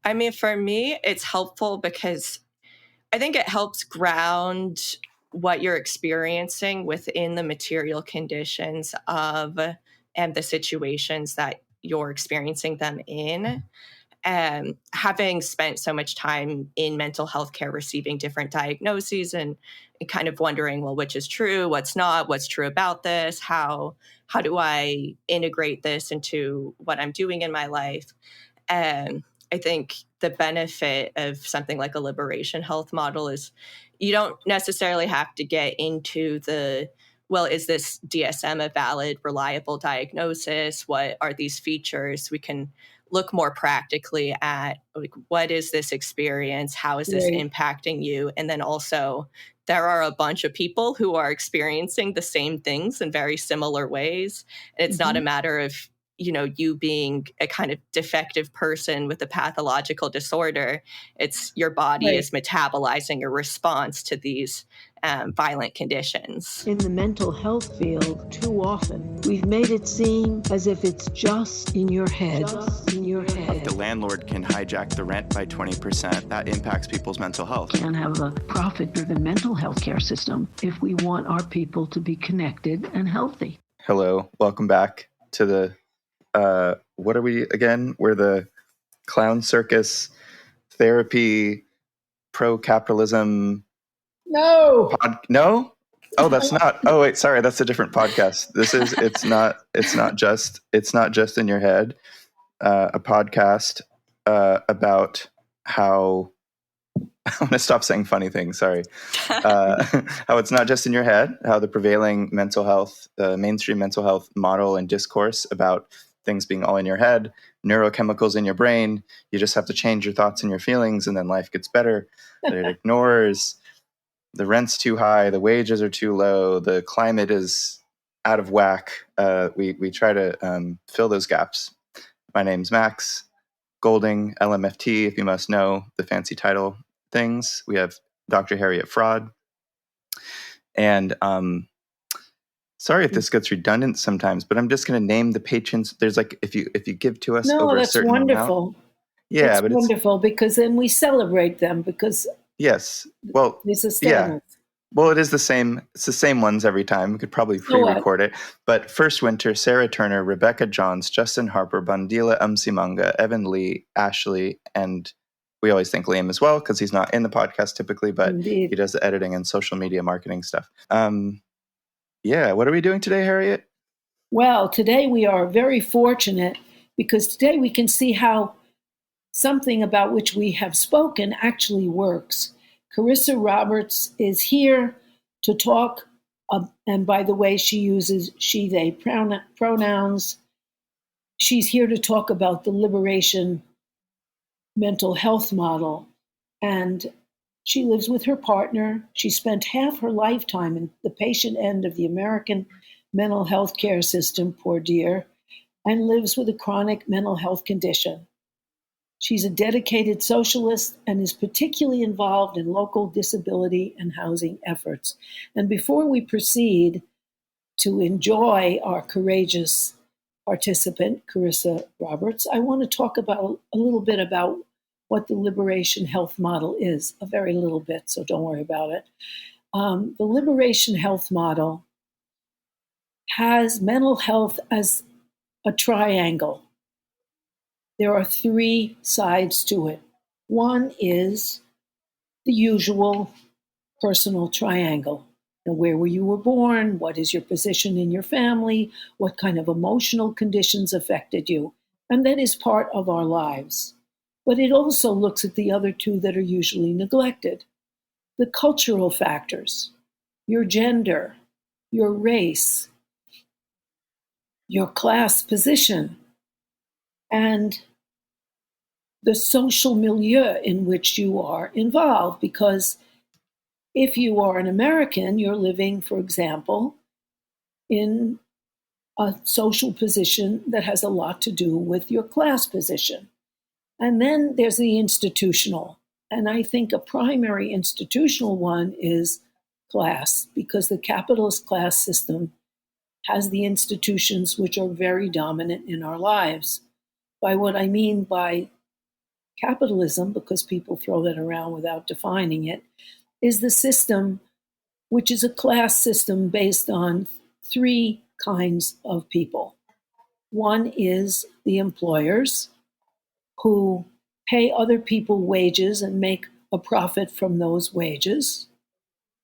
I mean, for me, it's helpful because I think it helps ground what you're experiencing within the material conditions of and the situations that you're experiencing them in. Having spent so much time in mental health care, receiving different diagnoses and kind of wondering, well, which is true, what's not, what's true about this, how do I integrate this into what I'm doing in my life? I think the benefit of something like a liberation health model is you don't necessarily have to get into well, is this DSM a valid, reliable diagnosis? What are these features? We can look more practically at like, what is this experience? How is this impacting you? And then also, there are a bunch of people who are experiencing the same things in very similar ways. And it's not a matter of you being a kind of defective person with a pathological disorder. It's your body is metabolizing a response to these violent conditions. In the mental health field, too often, we've made it seem as if it's just in your head. The landlord can hijack the rent by 20%. That impacts people's mental health. Can't have a profit-driven mental health care system if we want our people to be connected and healthy. Hello, welcome back to the what are we again? We're the clown circus therapy pro-capitalism. No. No? Oh, that's not. Oh, wait, sorry, that's a different podcast. It's not just in your head. A podcast about how I'm going to stop saying funny things. Sorry. How it's not just in your head, how the prevailing mental health, mainstream mental health model and discourse about things being all in your head, neurochemicals in your brain. You just have to change your thoughts and your feelings and then life gets better. That it ignores the rent's too high, the wages are too low, the climate is out of whack. We try to fill those gaps. My name's Max Golding, LMFT, if you must know the fancy title things. We have Dr. Harriet Fraud. And sorry if this gets redundant sometimes, but I'm just going to name the patrons. There's like, if you give to us over a certain wonderful. amount. Yeah, that's but wonderful because then we celebrate them because yes, well, it's a standard. Yeah. Well, it is the same. It's the same ones every time. We could probably pre-record it. But First Winter, Sarah Turner, Rebecca Johns, Justin Harper, Bandila Msimanga, Evan Lee, Ashley, and we always think Liam as well because he's not in the podcast typically, but Indeed. He does the editing and social media marketing stuff. Yeah, what are we doing today, Harriet? Well, today we are very fortunate because today we can see how something about which we have spoken actually works. Carissa Roberts is here to talk, and by the way, she uses she, they pronouns. She's here to talk about the liberation mental health model, and she lives with her partner. She spent half her lifetime in the patient end of the American mental health care system, poor dear, and lives with a chronic mental health condition. She's a dedicated socialist and is particularly involved in local disability and housing efforts. And before we proceed to enjoy our courageous participant, Carissa Roberts, I want to talk about a little bit about what the liberation health model is, a very little bit, so don't worry about it. The liberation health model has mental health as a triangle. There are three sides to it. One is the usual personal triangle. Now, where were you born? What is your position in your family? What kind of emotional conditions affected you? And that is part of our lives. But it also looks at the other two that are usually neglected. The cultural factors, your gender, your race, your class position, and the social milieu in which you are involved. Because if you are an American, you're living, for example, in a social position that has a lot to do with your class position. And then there's the institutional. And I think a primary institutional one is class, because the capitalist class system has the institutions which are very dominant in our lives. By what I mean by capitalism, because people throw that around without defining it, is the system which is a class system based on three kinds of people. One is the employers, who pay other people wages and make a profit from those wages.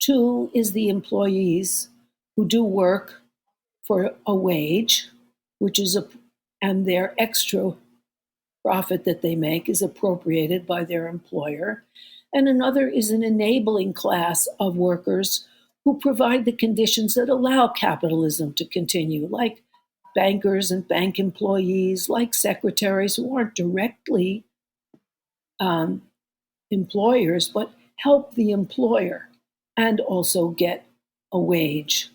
Two is the employees, who do work for a wage, and their extra profit that they make is appropriated by their employer. And another is an enabling class of workers who provide the conditions that allow capitalism to continue, like bankers and bank employees, like secretaries who aren't directly employers, but help the employer and also get a wage.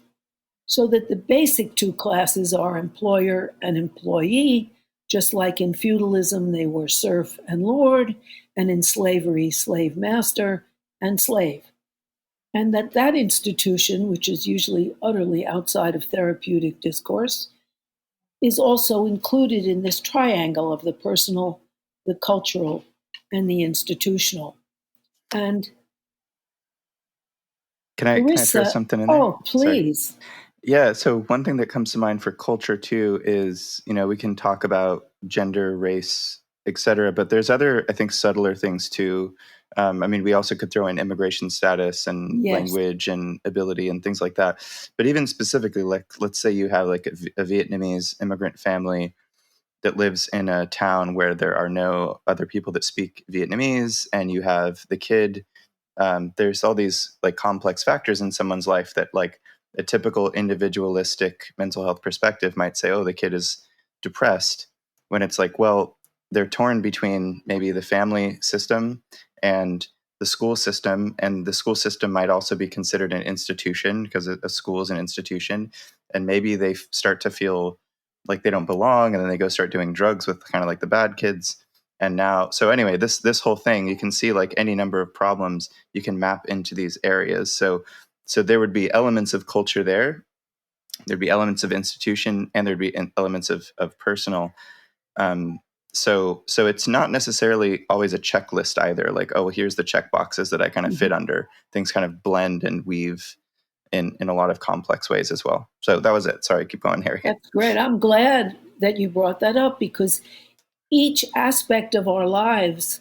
So that the basic two classes are employer and employee, just like in feudalism they were serf and lord, and in slavery, slave master and slave. And that institution, which is usually utterly outside of therapeutic discourse, is also included in this triangle of the personal, the cultural, and the institutional. And Can I throw Carissa, something in there? oh, please. Sorry. Yeah. So one thing that comes to mind for culture too is, we can talk about gender, race, etc. But there's other, I think, subtler things too. We also could throw in immigration status and language and ability and things like that. But even specifically, like, let's say you have like a Vietnamese immigrant family that lives in a town where there are no other people that speak Vietnamese, and you have the kid. There's all these like complex factors in someone's life that, like, a typical individualistic mental health perspective might say, oh, the kid is depressed, when it's like, well, they're torn between maybe the family system and the school system, and the school system might also be considered an institution because a school is an institution, and maybe they start to feel like they don't belong, and then they go start doing drugs with kind of like the bad kids. And now, so anyway, this whole thing, you can see like any number of problems you can map into these areas. So there would be elements of culture there. There'd be elements of institution, and there'd be elements of personal. So it's not necessarily always a checklist either. Like, oh, here's the check boxes that I kind of fit under. Things kind of blend and weave in a lot of complex ways as well. So that was it. Sorry, keep going, Harry. That's great. I'm glad that you brought that up, because each aspect of our lives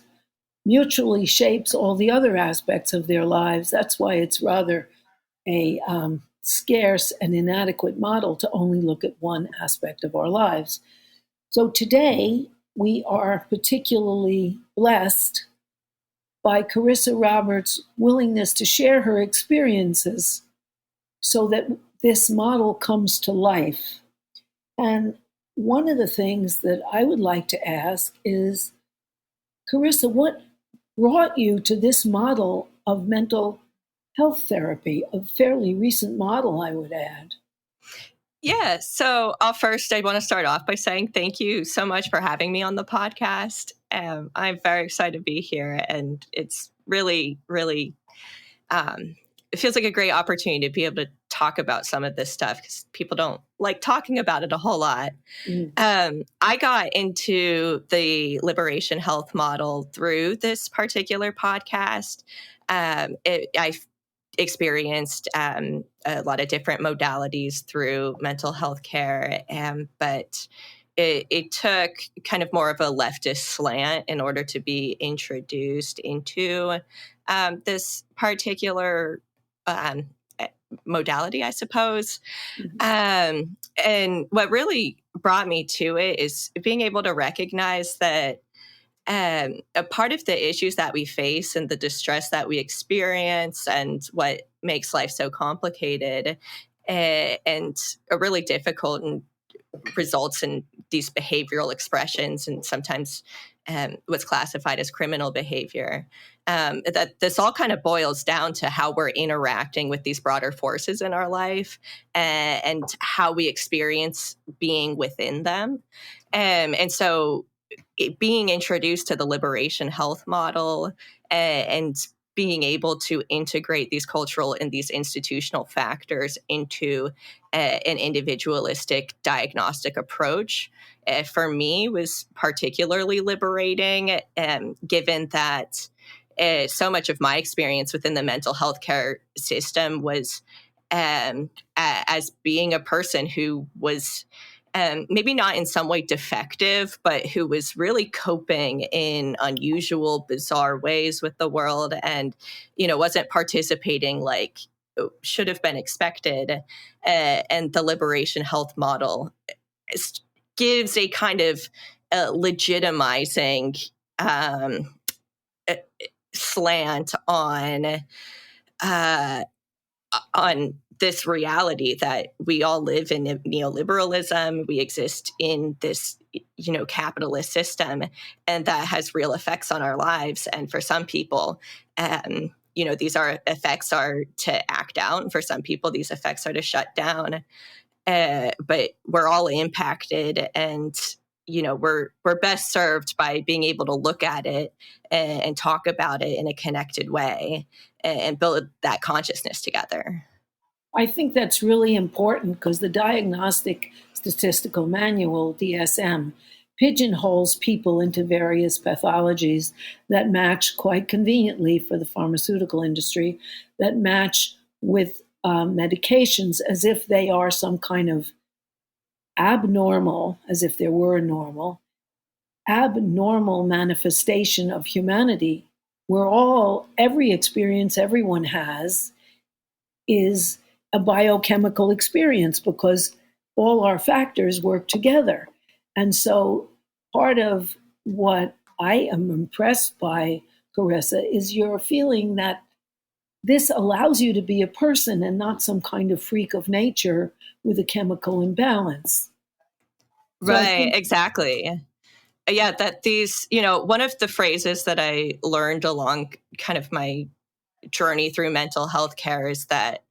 mutually shapes all the other aspects of their lives. That's why it's rather a scarce and inadequate model to only look at one aspect of our lives. So today, we are particularly blessed by Carissa Roberts' willingness to share her experiences so that this model comes to life. And one of the things that I would like to ask is, Carissa, what brought you to this model of mental health therapy, a fairly recent model, I would add? Yeah, so I want to start off by saying thank you so much for having me on the podcast. I'm very excited to be here, and it's really, really, it feels like a great opportunity to be able to talk about some of this stuff, because people don't like talking about it a whole lot. I got into the liberation health model through this particular podcast. I experienced a lot of different modalities through mental health care, but it took kind of more of a leftist slant in order to be introduced into this particular modality, I suppose. And what really brought me to it is being able to recognize that a part of the issues that we face and the distress that we experience and what makes life so complicated and really difficult and results in these behavioral expressions and sometimes what's classified as criminal behavior. That this all kind of boils down to how we're interacting with these broader forces in our life and how we experience being within them. And so being introduced to the liberation health model and being able to integrate these cultural and these institutional factors into an individualistic diagnostic approach, for me, was particularly liberating, given that so much of my experience within the mental health care system was as being a person who was maybe not in some way defective, but who was really coping in unusual, bizarre ways with the world, and wasn't participating like should have been expected. And the liberation health model gives a kind of legitimizing slant on this reality that we all live in neoliberalism. We exist in this, capitalist system, and that has real effects on our lives. And for some people, these effects are to act out, and for some people, these effects are to shut down. But we're all impacted, and we're best served by being able to look at it and talk about it in a connected way and build that consciousness together. I think that's really important because the Diagnostic Statistical Manual, DSM, pigeonholes people into various pathologies that match quite conveniently for the pharmaceutical industry, that match with medications as if they are some kind of abnormal, as if there were a normal, abnormal manifestation of humanity, where every experience everyone has is a biochemical experience because all our factors work together. And so part of what I am impressed by, Carissa, is your feeling that this allows you to be a person and not some kind of freak of nature with a chemical imbalance. Right, exactly. Yeah, that these, one of the phrases that I learned along kind of my journey through mental health care is that,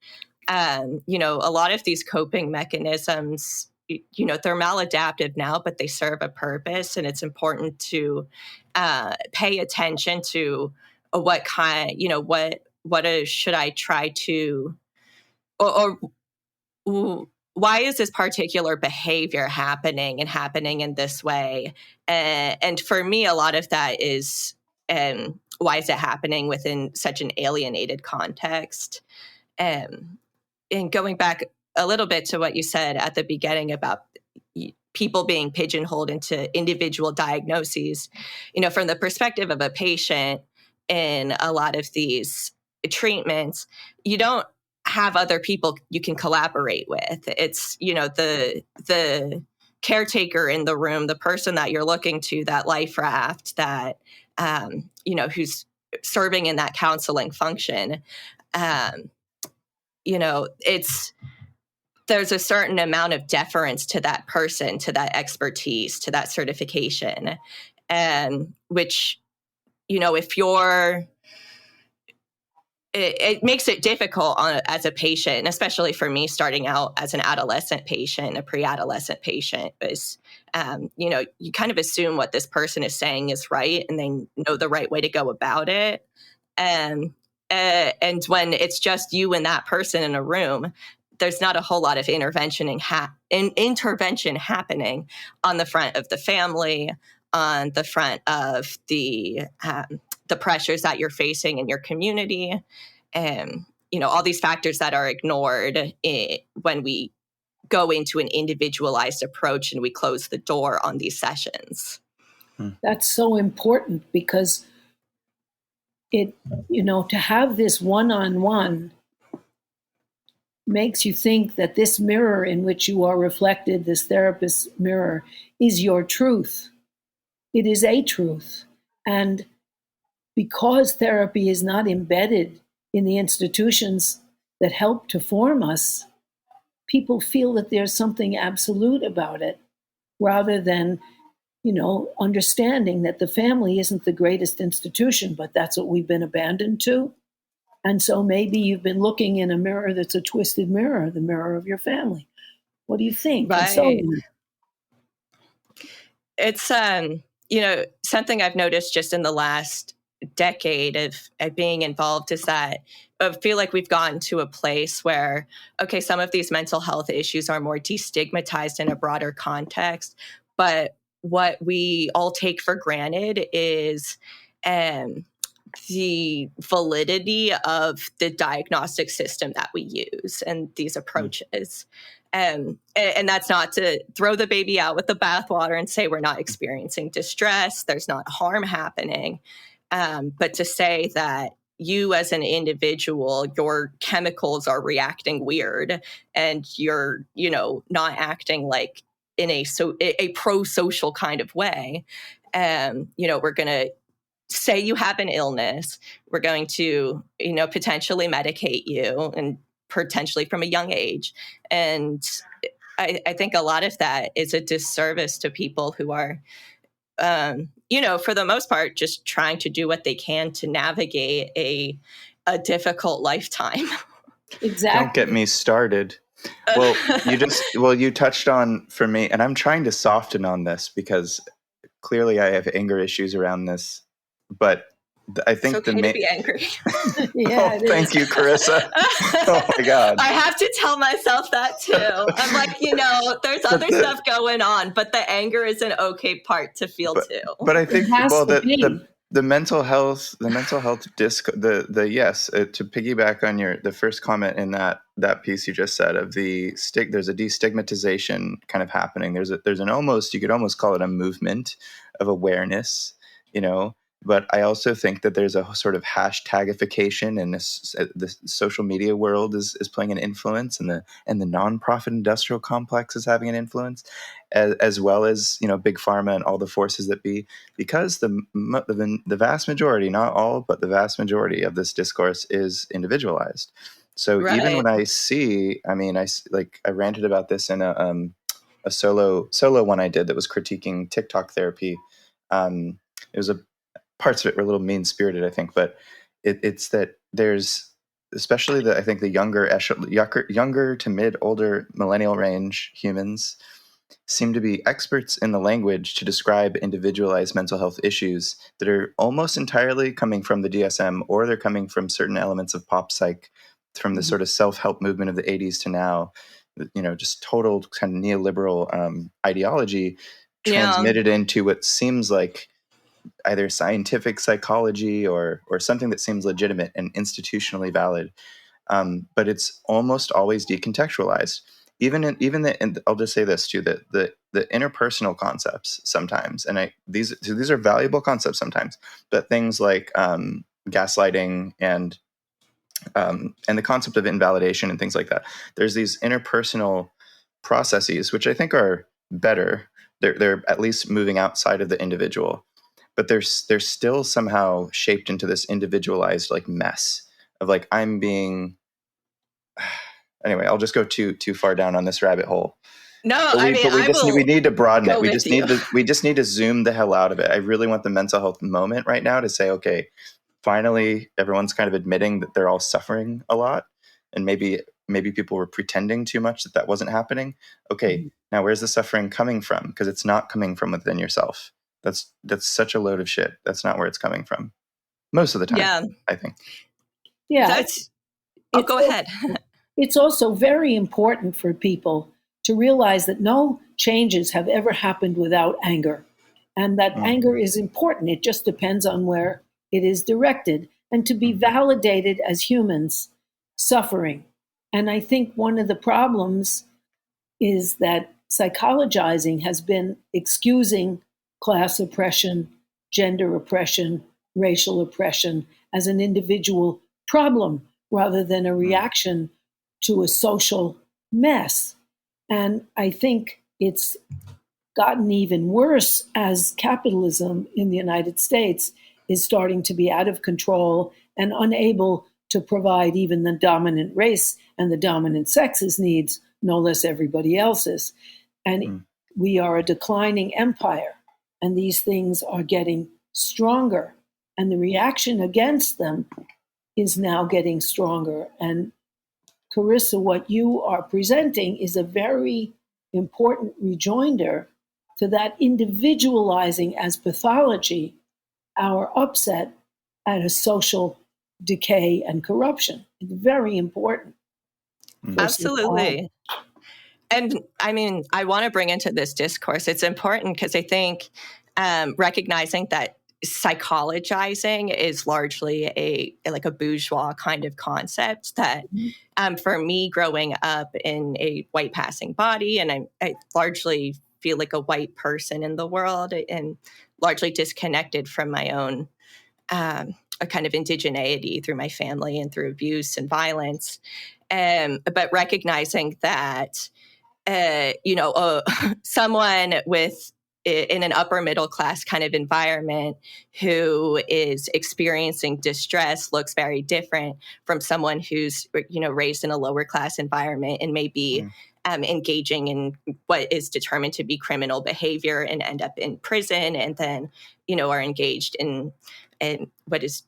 a lot of these coping mechanisms, they're maladaptive now, but they serve a purpose. And it's important to pay attention to what kind, should I try to, or why is this particular behavior happening in this way? And for me, a lot of that is, why is it happening within such an alienated context? And going back a little bit to what you said at the beginning about people being pigeonholed into individual diagnoses, from the perspective of a patient in a lot of these treatments, you don't have other people you can collaborate with. It's, the caretaker in the room, the person that you're looking to, that life raft, that, who's serving in that counseling function. There's a certain amount of deference to that person, to that expertise, to that certification, and which, if it makes it difficult as a patient, and especially for me starting out as an adolescent patient, a pre-adolescent patient, is, you kind of assume what this person is saying is right, and they know the right way to go about it. And when it's just you and that person in a room, there's not a whole lot of intervention happening on the front of the family, on the front of the pressures that you're facing in your community, and all these factors that are ignored when we go into an individualized approach and we close the door on these sessions. That's so important because to have this one-on-one makes you think that this mirror in which you are reflected, this therapist's mirror, is your truth. It is a truth. And because therapy is not embedded in the institutions that help to form us, people feel that there's something absolute about it, rather than, understanding that the family isn't the greatest institution, but that's what we've been abandoned to. And so maybe you've been looking in a mirror that's a twisted mirror, the mirror of your family. What do you think? Right. And so it's, something I've noticed just in the last decade of being involved is that I feel like we've gotten to a place where, okay, some of these mental health issues are more destigmatized in a broader context, but what we all take for granted is the validity of the diagnostic system that we use and these approaches. And that's not to throw the baby out with the bathwater and say we're not experiencing distress, there's not harm happening, but to say that you as an individual, your chemicals are reacting weird and you're, not acting like in a pro-social kind of way. We're going to say you have an illness, we're going to, potentially medicate you, and potentially from a young age. And I think a lot of that is a disservice to people who are, for the most part, just trying to do what they can to navigate a difficult lifetime. Exactly. Don't get me started. Well, you touched on, for me, and I'm trying to soften on this because clearly I have anger issues around this, but I think it's okay to be angry. Yeah, thank you, Carissa. Oh my God. I have to tell myself that too. I'm like, there's other stuff going on, but the anger is an okay part to feel too. But I think, the mental health disc, to piggyback on the first comment in that piece you just said of there's a destigmatization kind of happening. There's an almost, you could almost call it a movement of awareness, But I also think that there's a sort of hashtagification, and the social media world is playing an influence, and the nonprofit industrial complex is having an influence, as well as big pharma and all the forces that be, because the vast majority, not all, but the vast majority of this discourse is individualized. So right. Even when I see, I ranted about this in a solo one I did that was critiquing TikTok therapy. It was parts of it were a little mean-spirited, I think, but it's that there's, especially I think the younger to older millennial range humans seem to be experts in the language to describe individualized mental health issues that are almost entirely coming from the DSM, or they're coming from certain elements of pop psych, from the sort of self-help movement of the 80s to now, just total kind of neoliberal ideology transmitted into what seems like either scientific psychology or something that seems legitimate and institutionally valid, but it's almost always decontextualized. And I'll just say this too: that the interpersonal concepts sometimes, and these are valuable concepts sometimes, but things like gaslighting and the concept of invalidation and things like that. There's these interpersonal processes which I think are better. They're at least moving outside of the individual, but they're still somehow shaped into this individualized mess of I'm being. Anyway, I'll just go too far down on this rabbit hole. No, we need to broaden it. We just need to zoom the hell out of it. I really want the mental health moment right now to say, okay, finally, everyone's kind of admitting that they're all suffering a lot, and maybe people were pretending too much that wasn't happening. Okay, now where's the suffering coming from? Because it's not coming from within yourself. That's such a load of shit. That's not where it's coming from most of the time. Yeah, I think. Yeah, go ahead. It's also very important for people to realize that no changes have ever happened without anger, and that anger is important. It just depends on where it is directed, and to be validated as humans suffering. And I think one of the problems is that psychologizing has been excusing class oppression, gender oppression, racial oppression as an individual problem rather than a reaction to a social mess. And I think it's gotten even worse as capitalism in the United States is starting to be out of control and unable to provide even the dominant race and the dominant sex's needs, no less everybody else's. And we are a declining empire, and these things are getting stronger, and the reaction against them is now getting stronger. And Carissa, what you are presenting is a very important rejoinder to that individualizing as pathology our upset at a social decay and corruption. It's very important for society. Absolutely. And I mean, I want to bring into this discourse, it's important because I think recognizing that psychologizing is largely a bourgeois kind of concept that for me growing up in a white passing body, and I largely feel like a white person in the world and largely disconnected from my own a kind of indigeneity through my family and through abuse and violence. But recognizing that someone in an upper middle class kind of environment who is experiencing distress looks very different from someone who's raised in a lower class environment and may be engaging in what is determined to be criminal behavior and end up in prison, and then are engaged in what is,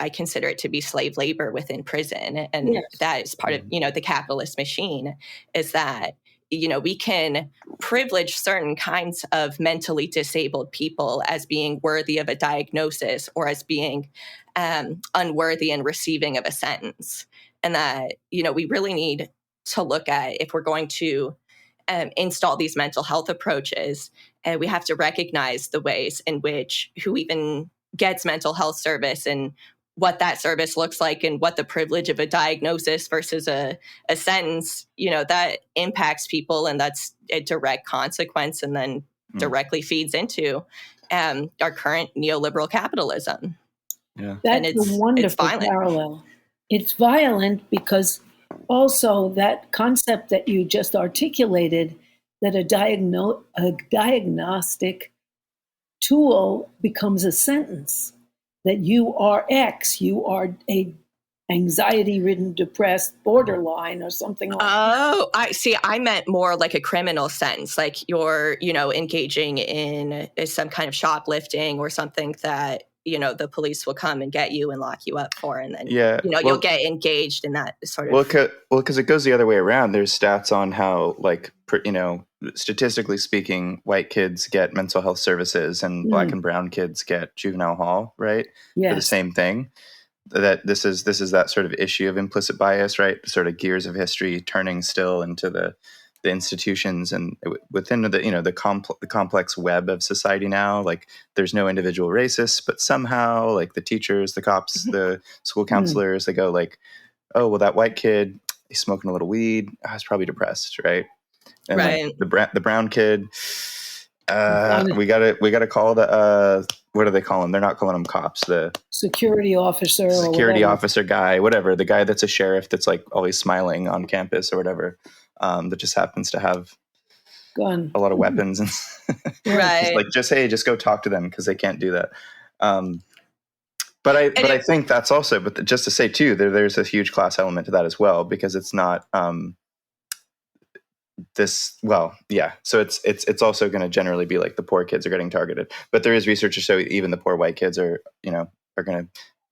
I consider it to be slave labor within prison. And Yes. that is part of, the capitalist machine, is that, we can privilege certain kinds of mentally disabled people as being worthy of a diagnosis or as being unworthy and receiving of a sentence. And that, we really need to look at, if we're going to install these mental health approaches, we have to recognize the ways in which who even gets mental health service and what that service looks like and what the privilege of a diagnosis versus a sentence, that impacts people. And that's a direct consequence and then directly feeds into our current neoliberal capitalism. Yeah. That's a wonderful parallel. It's violent because also that concept that you just articulated, that a diagnostic tool becomes a sentence, that you are X, you are a anxiety-ridden, depressed, borderline, or something like that. Oh, I see. I meant more like a criminal sentence, like you're, engaging in some kind of shoplifting or something that, the police will come and get you and lock you up for, and then, you'll get engaged in that sort of. Well, because it goes the other way around. There's stats on how, statistically speaking, white kids get mental health services and black and brown kids get juvenile hall, right? Yes. For the same thing. That this is that sort of issue of implicit bias, right? Sort of gears of history turning still into the institutions and within the complex web of society now. Like, there's no individual racists, but somehow, like, the teachers, the cops, the school counselors, they go like, oh, well, that white kid, he's smoking a little weed, he's probably depressed, right? And right. The brown kid, we gotta call the what do they call them? They're not calling them cops. The security officer officer guy, whatever. The guy that's a sheriff that's like always smiling on campus or whatever. That just happens to have gun, a lot of weapons, and right. just go talk to them because they can't do that. But I think that's also, but just to say too, there's a huge class element to that as well, because it's not So it's also going to generally be like the poor kids are getting targeted, but there is research to show even the poor white kids are going to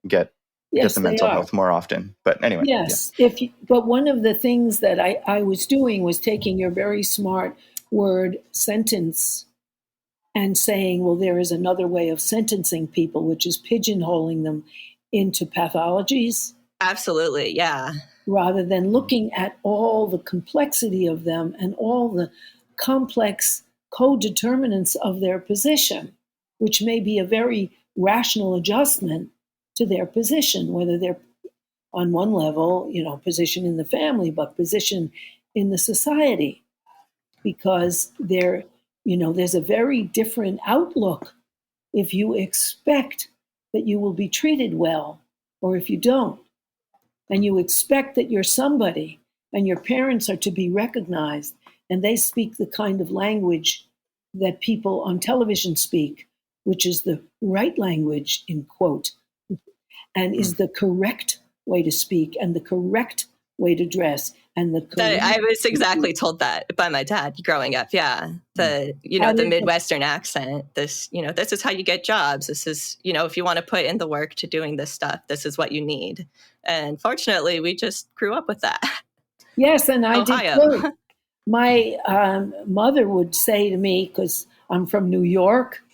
get the mental health more often. But anyway, yes. Yeah. But one of the things that I was doing was taking your very smart word sentence and saying, well, there is another way of sentencing people, which is pigeonholing them into pathologies. Absolutely, yeah. Rather than looking at all the complexity of them and all the complex co-determinants of their position, which may be a very rational adjustment to their position, whether they're on one level, position in the family, but position in the society, because there's a very different outlook if you expect that you will be treated well or if you don't. And you expect that you're somebody and your parents are to be recognized and they speak the kind of language that people on television speak, which is the right language, in quote, and is the correct way to speak and the correct way to dress. And I was exactly told that by my dad growing up. Yeah. The Midwestern accent, this is how you get jobs. This is, if you want to put in the work to doing this stuff, this is what you need. And fortunately, we just grew up with that. Yes. And I Ohio. did too. My mother would say to me, because I'm from New York,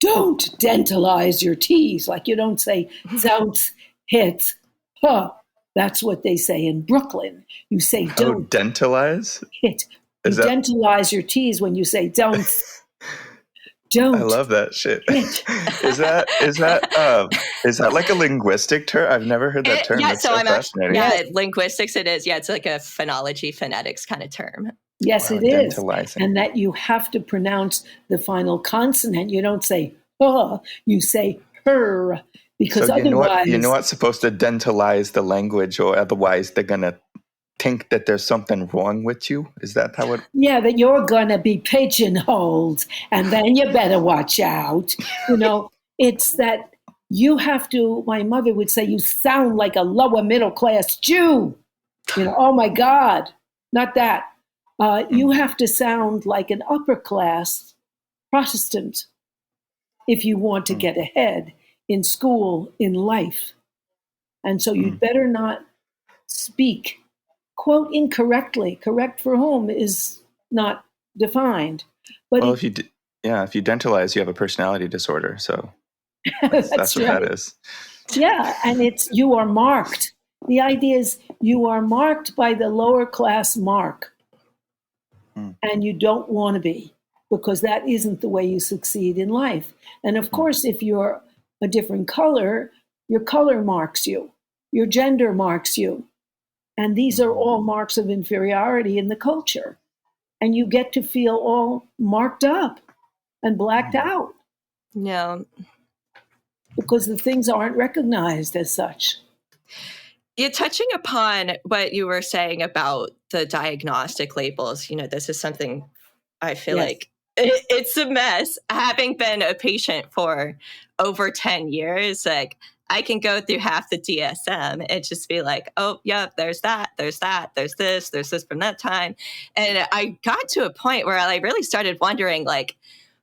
don't dentalize your T's. Like you don't say, don't hit, huh. That's what they say in Brooklyn. You say, don't dentalize? hit. You Is that... dentalize your T's when you say, don't. I love that shit. Is that like a linguistic term? I've never heard that term. Yeah, That's so I'm fascinating. linguistics it is. Yeah, it's like a phonology, phonetics kind of term. Yes, Wow, it is. dentalizing. And that you have to pronounce the final consonant. You don't say, you say her. Because so otherwise... you know what's supposed to dentalize the language, or otherwise they're going to think that there's something wrong with you? Is that how it... Yeah, that you're going to be pigeonholed, and then you better watch out. It's that you have to, my mother would say, you sound like a lower middle class Jew. Oh my God, not that. You have to sound like an upper class Protestant if you want to get ahead in school, in life. And so you'd better not speak, quote, incorrectly. Correct for whom is not defined. But if you dentalize, you have a personality disorder. So that's what right. that is. Yeah, and you are marked. The idea is you are marked by the lower class mark. And you don't want to be, because that isn't the way you succeed in life. And of course, if you're a different color, your color marks you, your gender marks you. And these are all marks of inferiority in the culture. And you get to feel all marked up and blacked out. No. Because the things aren't recognized as such. You're touching upon what you were saying about the diagnostic labels. This is something I feel like it's a mess. Having been a patient for over 10 years, like I can go through half the DSM and just be like, oh, yeah, there's that, there's this from that time. And I got to a point where I really started wondering, like,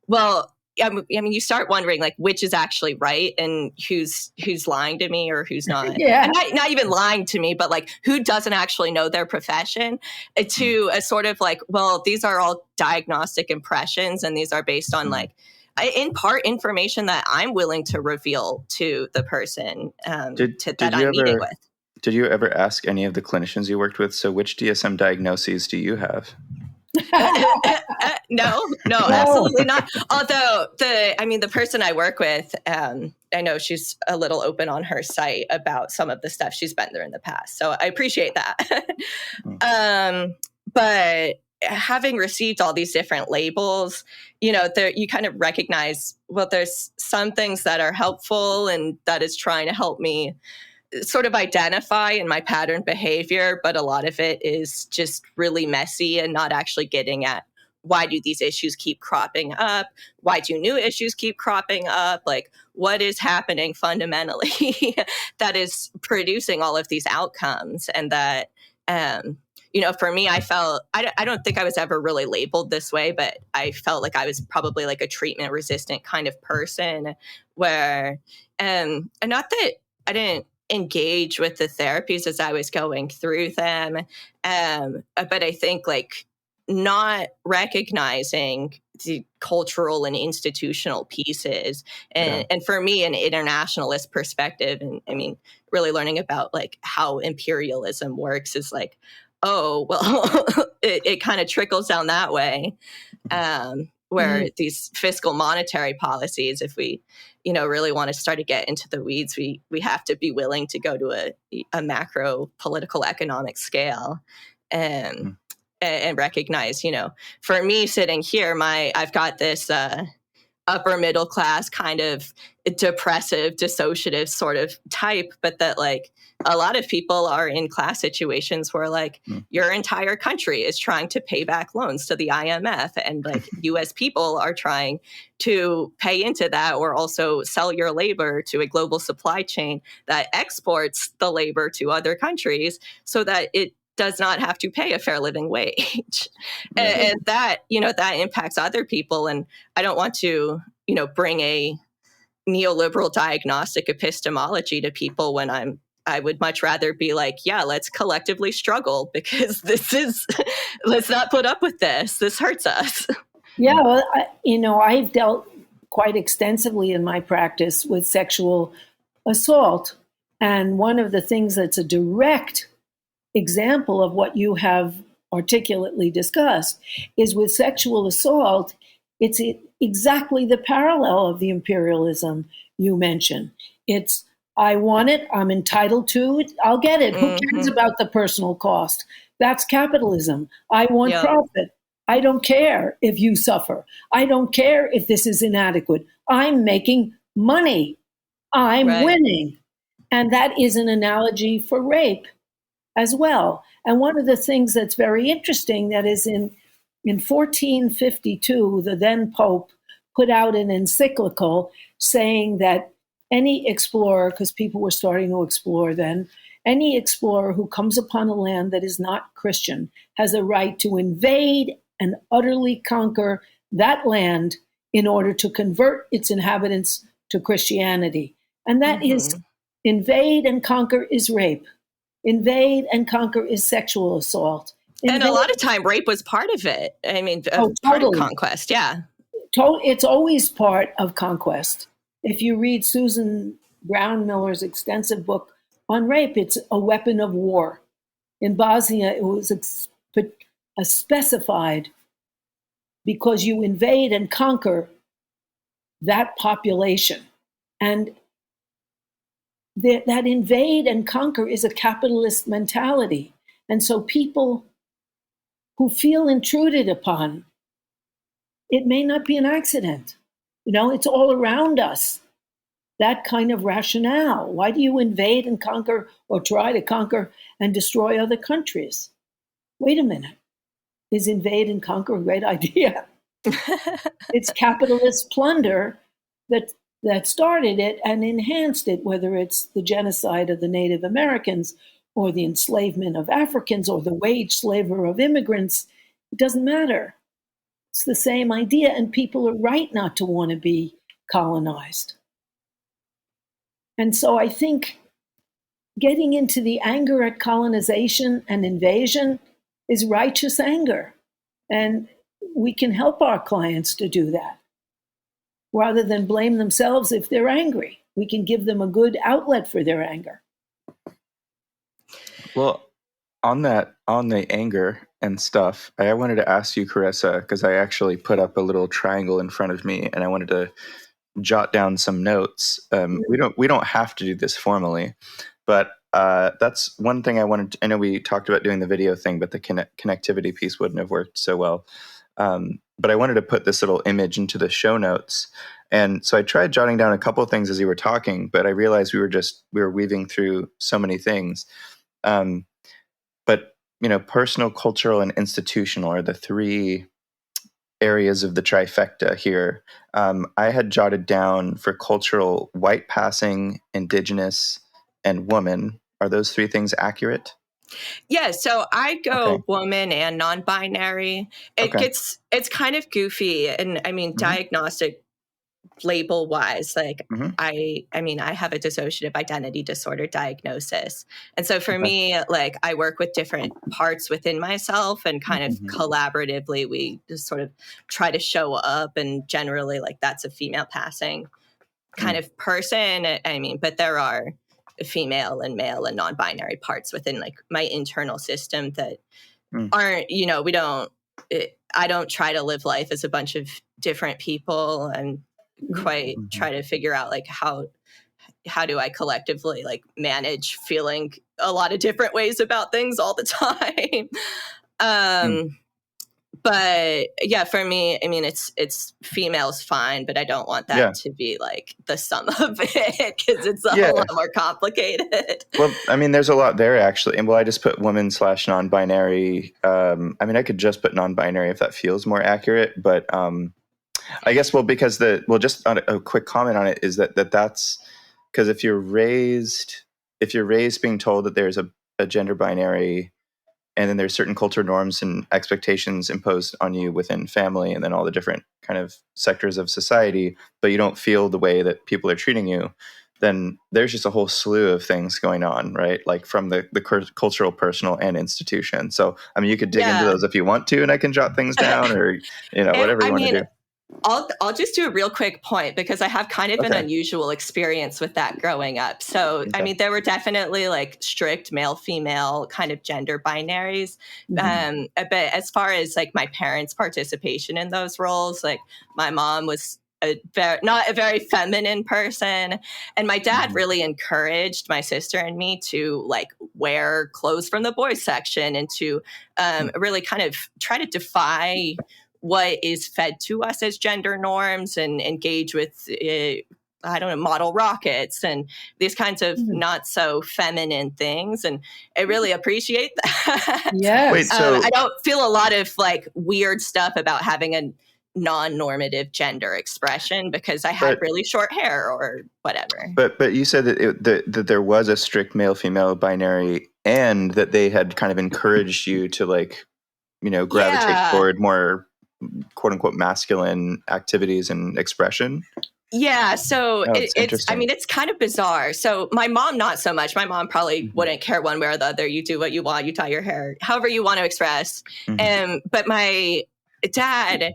well, I mean, you start wondering, like, which is actually right and who's lying to me or who's not. Yeah. And not even lying to me, but like who doesn't actually know their profession, to a sort of like, well, these are all diagnostic impressions and these are based on like, in part, information that I'm willing to reveal to the person that I'm meeting with. Did you ever ask any of the clinicians you worked with, so which DSM diagnoses do you have? No, absolutely not. Although the person I work with, I know she's a little open on her site about some of the stuff she's been through in the past. So I appreciate that. But having received all these different labels, you kind of recognize, well, there's some things that are helpful and that is trying to help me sort of identify in my pattern behavior, but a lot of it is just really messy and not actually getting at why do these issues keep cropping up? Why do new issues keep cropping up? Like, what is happening fundamentally that is producing all of these outcomes? And that, for me, I felt, I don't think I was ever really labeled this way, but I felt like I was probably like a treatment resistant kind of person where, and not that I didn't engage with the therapies as I was going through them. But I think like not recognizing the cultural and institutional pieces. And for me, an internationalist perspective, and I mean, really learning about like how imperialism works is like, oh, well, it kind of trickles down that way. Where these fiscal monetary policies, if we, really want to start to get into the weeds, we have to be willing to go to a macro political economic scale and recognize, for me sitting here, I've got this upper middle class kind of depressive, dissociative sort of type, but that like a lot of people are in class situations where like your entire country is trying to pay back loans to the IMF, and like US people are trying to pay into that or also sell your labor to a global supply chain that exports the labor to other countries so that it does not have to pay a fair living wage. And that, that impacts other people. And I don't want to, bring a neoliberal diagnostic epistemology to people when I would much rather be like, yeah, let's collectively struggle because let's not put up with this. This hurts us. Yeah, well, I've dealt quite extensively in my practice with sexual assault. And one of the things that's a direct example of what you have articulately discussed is with sexual assault, it's exactly the parallel of the imperialism you mentioned. It's, I want it, I'm entitled to it, I'll get it. Who cares about the personal cost? That's capitalism. I want profit. I don't care if you suffer. I don't care if this is inadequate. I'm making money. I'm winning. And that is an analogy for rape as well. And one of the things that's very interesting that is in 1452, the then Pope put out an encyclical saying that any explorer, because people were starting to explore then, any explorer who comes upon a land that is not Christian has a right to invade and utterly conquer that land in order to convert its inhabitants to Christianity. And that is, invade and conquer is rape. Invade and conquer is sexual assault. And a lot of time, rape was part of it. I mean, part of conquest, It's always part of conquest. If you read Susan Brown Miller's extensive book on rape, it's a weapon of war. In Bosnia, it was specified because you invade and conquer that population. And that invade and conquer is a capitalist mentality. And so people who feel intruded upon, it may not be an accident. You know, it's all around us. That kind of rationale. Why do you invade and conquer or try to conquer and destroy other countries? Wait a minute. Is invade and conquer a great idea? It's capitalist plunder that started it and enhanced it, whether it's the genocide of the Native Americans or the enslavement of Africans or the wage slavery of immigrants. It doesn't matter. It's the same idea, and people are right not to want to be colonized. And so I think getting into the anger at colonization and invasion is righteous anger. And we can help our clients to do that. Rather than blame themselves if they're angry, we can give them a good outlet for their anger. Well, on the anger and stuff, I wanted to ask you, Carissa, because I actually put up a little triangle in front of me, and I wanted to jot down some notes. We don't have to do this formally, but that's one thing I wanted to, I know we talked about doing the video thing, but the connectivity piece wouldn't have worked so well. But I wanted to put this little image into the show notes. And so I tried jotting down a couple of things as you were talking, but I realized we were weaving through so many things. But, you know, personal, cultural, and institutional are the three areas of the trifecta here. I had jotted down for cultural: white passing, indigenous, and woman. Are those three things accurate? Yeah, so I go woman and non-binary. It's kind of goofy, and I mean diagnostic label wise, like I mean I have a dissociative identity disorder diagnosis, and so for me, like I work with different parts within myself, and kind of collaboratively we just sort of try to show up, and generally like that's a female passing kind of person. I mean, but there are female and male and non-binary parts within like my internal system that aren't, you know, I don't try to live life as a bunch of different people, and quite try to figure out like how do I collectively like manage feeling a lot of different ways about things all the time. But yeah, for me, I mean, it's female's fine, but I don't want that to be like the sum of it, because it's a whole lot more complicated. Well, I mean, there's a lot there actually. And well, I just put woman/non-binary. I mean, I could just put non-binary if that feels more accurate, but I guess, because just on a quick comment on it is that's because if you're raised being told that there's a gender binary, and then there's certain cultural norms and expectations imposed on you within family and then all the different kind of sectors of society, but you don't feel the way that people are treating you, then there's just a whole slew of things going on, right? Like from the cultural, personal, and institution. So, I mean, you could dig into those if you want to, and I can jot things down, or, you know, whatever you want to do. I'll just do a real quick point because I have kind of an Okay. unusual experience with that growing up. So, I Okay. mean, there were definitely like strict male female kind of gender binaries. But as far as like my parents' participation in those roles, like my mom was not a very feminine person, and my dad really encouraged my sister and me to like wear clothes from the boys section and to really kind of try to defy what is fed to us as gender norms and engage with I don't know, model rockets and these kinds of not so feminine things. And I really appreciate that. Yes. Wait, so I don't feel a lot of like weird stuff about having a non-normative gender expression because I had really short hair or whatever. but you said that there was a strict male female binary and that they had kind of encouraged you to like, gravitate toward more quote unquote masculine activities and expression. Yeah, so it's interesting. I mean, it's kind of bizarre. So my mom, not so much. My mom probably wouldn't care one way or the other. You do what you want, you tie your hair, however you want to express. But my dad,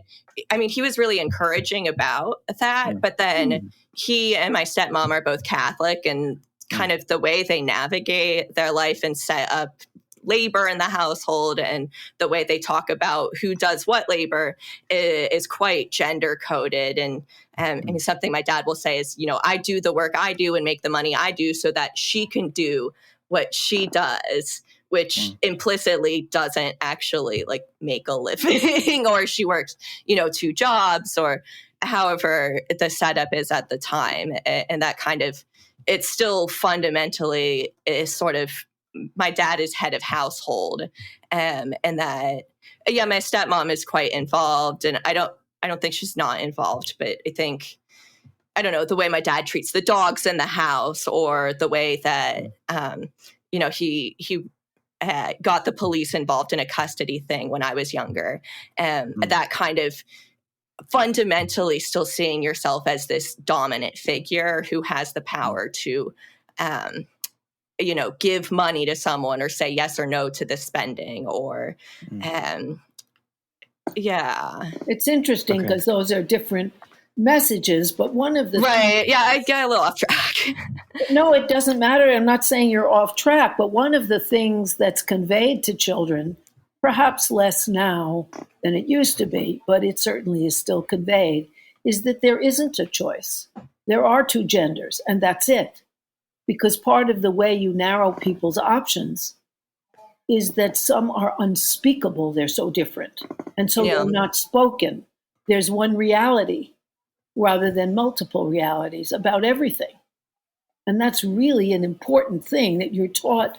I mean, he was really encouraging about that. But then he and my stepmom are both Catholic, and kind of the way they navigate their life and set up labor in the household and the way they talk about who does what labor is quite gender coded. And I mean, something my dad will say is, I do the work I do and make the money I do so that she can do what she does, which implicitly doesn't actually like make a living or she works, 2 jobs or however the setup is at the time. And that kind of, it's still fundamentally is sort of, my dad is head of household, and that, my stepmom is quite involved, and I don't think she's not involved, but I think, I don't know, the way my dad treats the dogs in the house or the way that, he got the police involved in a custody thing when I was younger, that kind of fundamentally still seeing yourself as this dominant figure who has the power to, give money to someone or say yes or no to the spending or, It's interesting because those are different messages, but one of the right. Yeah, I get a little off track. No, it doesn't matter. I'm not saying you're off track, but one of the things that's conveyed to children, perhaps less now than it used to be, but it certainly is still conveyed, is that there isn't a choice. There are 2 genders, and that's it. Because part of the way you narrow people's options is that some are unspeakable. They're so different. And so they're not spoken. There's one reality rather than multiple realities about everything. And that's really an important thing, that you're taught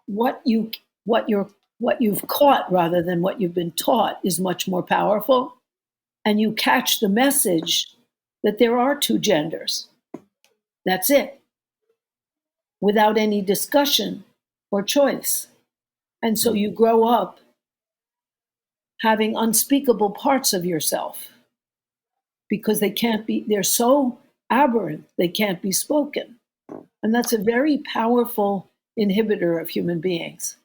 what you've caught rather than what you've been taught is much more powerful. And you catch the message that there are 2 genders. That's it. Without any discussion or choice. And so you grow up having unspeakable parts of yourself because they're so aberrant, they can't be spoken. And that's a very powerful inhibitor of human beings.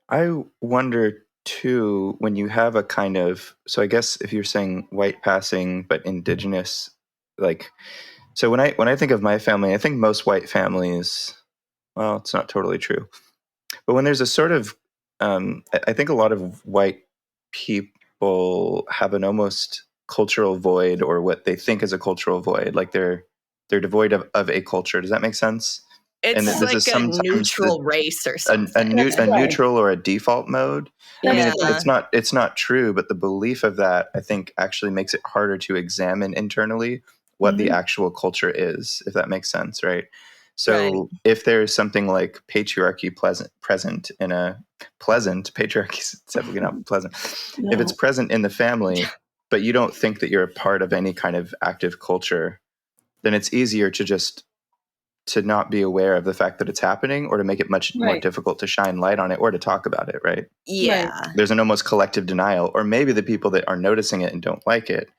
I wonder too, when you have a kind of, so I guess if you're saying white passing, but indigenous, like, so when I think of my family, I think most white families, well, it's not totally true. But when there's a sort of, I think a lot of white people have an almost cultural void, or what they think is a cultural void. Like they're devoid of a culture. Does that make sense? It's And like a neutral race or something. A neutral or a default mode. I mean, it's not true, but the belief of that, I think, actually makes it harder to examine internally what the actual culture is, if that makes sense, right? So if there's something like patriarchy present in a pleasant, patriarchy is definitely not pleasant. No. If it's present in the family, but you don't think that you're a part of any kind of active culture, then it's easier to not be aware of the fact that it's happening, or to make it much more difficult to shine light on it or to talk about it, right? Yeah. There's an almost collective denial, or maybe the people that are noticing it and don't like it,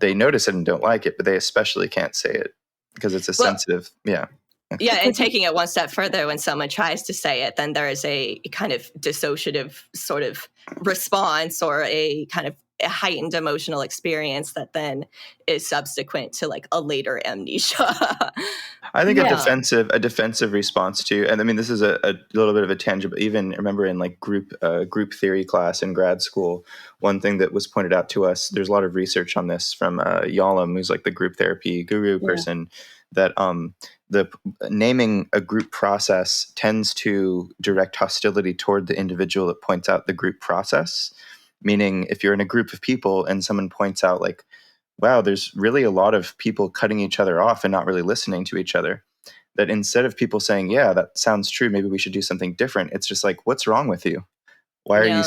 they notice it and don't like it, but they especially can't say it because it's a sensitive, Yeah, and taking it one step further, when someone tries to say it, then there is a kind of dissociative sort of response, or a kind of a heightened emotional experience that then is subsequent to like a later amnesia. I think Yeah. a defensive response to, and I mean, this is a little bit of a tangent, but even remember in like group theory class in grad school, one thing that was pointed out to us, there's a lot of research on this from Yalom, who's like the group therapy guru person, that the naming a group process tends to direct hostility toward the individual that points out the group process. Meaning, if you're in a group of people and someone points out like, wow, there's really a lot of people cutting each other off and not really listening to each other, that instead of people saying, yeah, that sounds true, maybe we should do something different, it's just like, what's wrong with you? Why are you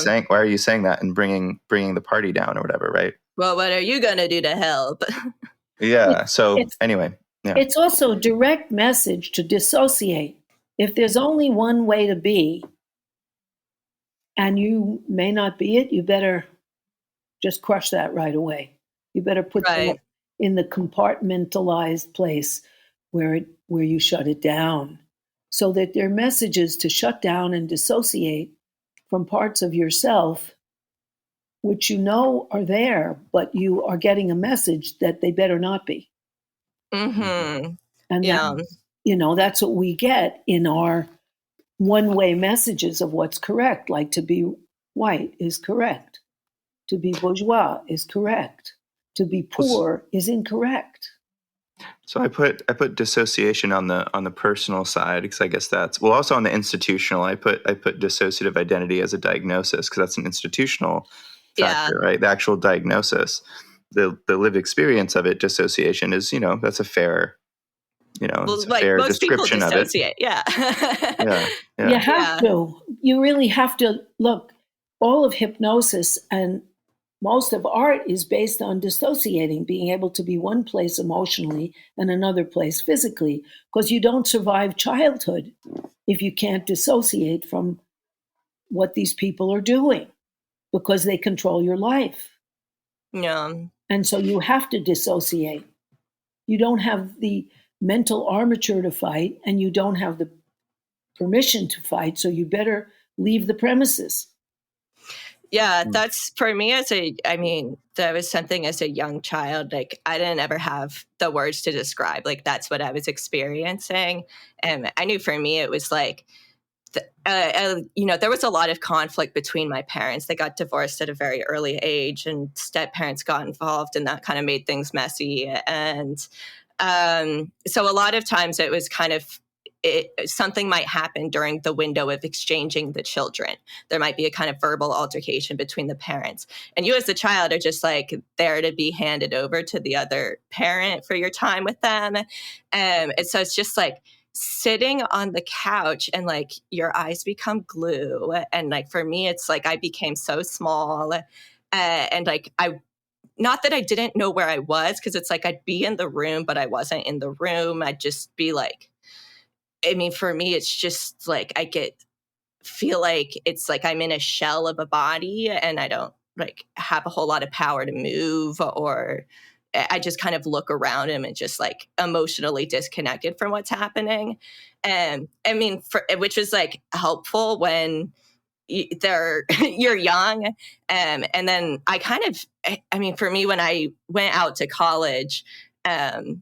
saying that and bringing the party down or whatever, right? Well, what are you going to do to help? Yeah. So anyway, yeah. It's also a direct message to dissociate. If there's only one way to be, and you may not be it, you better just crush that right away. You better put that in the compartmentalized place where you shut it down, so that there are messages to shut down and dissociate from parts of yourself which you know are there, but you are getting a message that they better not be. Mm-hmm. And that's what we get in our one-way messages of what's correct, like to be white is correct, to be bourgeois is correct, to be poor is incorrect. So I put dissociation on the personal side, because I guess that's, well, also on the institutional, I put dissociative identity as a diagnosis, because that's an institutional factor, right? The actual diagnosis, the lived experience of it, dissociation is, that's a fair, it's a like fair most people description of it. dissociate. Yeah. You have to. You really have to look. All of hypnosis and most of art is based on dissociating, being able to be one place emotionally and another place physically, because you don't survive childhood if you can't dissociate from what these people are doing, because they control your life. Yeah. And so you have to dissociate. You don't have the mental armature to fight, and you don't have the permission to fight, so you better leave the premises. Yeah, that's for me that was something as a young child, like I didn't ever have the words to describe, like that's what I was experiencing. And I knew for me, it was like, there was a lot of conflict between my parents. They got divorced at a very early age, and step parents got involved, and that kind of made things messy. And so a lot of times it was kind of, something might happen during the window of exchanging the children. There might be a kind of verbal altercation between the parents, and you as a child are just like there to be handed over to the other parent for your time with them. And so it's just like sitting on the couch, and like your eyes become glue. And like for me, it's like I became so small, and like not that I didn't know where I was, because it's like I'd be in the room, but I wasn't in the room. I'd just be like, for me, it's just like feel like it's like I'm in a shell of a body, and I don't like have a whole lot of power to move, or I just kind of look around him and just like emotionally disconnected from what's happening. And which is like helpful when you're young. And then I kind of, for me, when I went out to college, and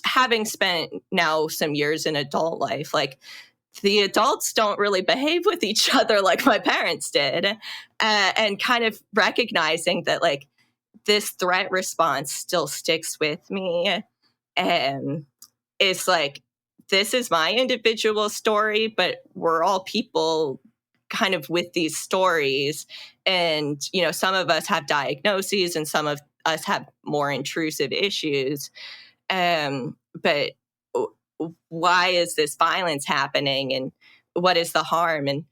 having spent now some years in adult life, like the adults don't really behave with each other like my parents did, and kind of recognizing that like this threat response still sticks with me, and it's like, this is my individual story, but we're all people kind of with these stories. And some of us have diagnoses, and some of us have more intrusive issues. But why is this violence happening, and what is the harm? And